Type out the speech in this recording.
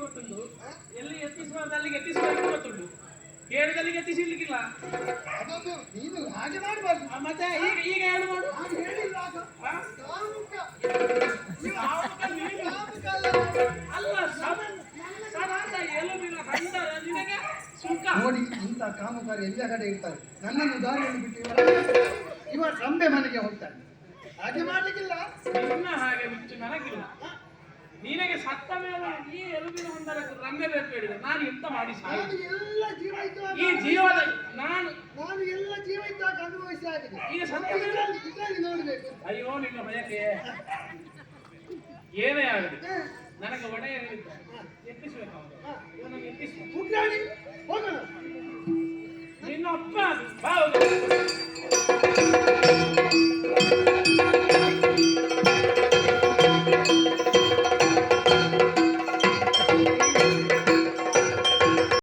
ಗೊತ್ತುಂಟು, ಎಲ್ಲಿ ಎತ್ತಿಸಬಾರ್ದು ಅಲ್ಲಿಗೆ ಎತ್ತಿಸಬೇಕು ಗೊತ್ತುಂಟು, ಹೇಳಿದಲ್ಲಿ ಎತ್ತಿಸಿರ್ಲಿಕ್ಕಿಲ್ಲ. ಅದೊಂದು ನೀನು ಹಾಗೆ ಮಾಡಬಾರ್ದು. ಮತ್ತೆ ಈಗ ಈಗ ಹೇಳು ಮಾಡು. ಹೇಳಿಲ್ಲ ಅಲ್ಲ ಸಾಧಾರಣ ಎಲುಬಿನ ಗಂಡ ನಿನಗೆ ಸುಖ. ನೋಡಿ, ಇಂಥ ಕಾಮಗಾರಿ ಎಲ್ಲ ಕಡೆ ಇರ್ತಾರೆ. ನನ್ನನ್ನು ದಾರಿಯಲ್ಲಿ ಬಿಟ್ಟು ಇವ ರಂಬೆ ಮನೆಗೆ ಹೋಗ್ತಾನೆ. ಹಾಗೆ ಮಾಡ್ಲಿಕ್ಕಿಲ್ಲ. ನಿನ್ನ ಹಾಗೆ ಬಿಟ್ಟು ನನಗಿಲ್ಲ. ನಿನಗೆ ಸತ್ತ ಮೇಲೆ ಈ ಎಲುಬಿನ ಹೊಂದರ ರಂಬೆ ಬೇಕು ಹೇಳಿದ್ರೆ ನಾನು ಎಂತ ಮಾಡಿ ಎಲ್ಲ ಜೀವ ಈ ಜೀವದ ನಾನು ಎಲ್ಲ ಜೀವ ಇದ್ದಾಗ ಅನುಭವಿಸಿ ಆಗಿದೆ. ಈಗ ಸತ್ತ ಮೇಲೆ ನೋಡ್ಬೇಕು. ಅಯ್ಯೋ ನಿನ್ನ ಭಯಕ್ಕೆ ಏನೇ ಆಗಲಿ ನನಗೆ ಒಡೆಯ ಎತ್ತಿಸಬೇಕು.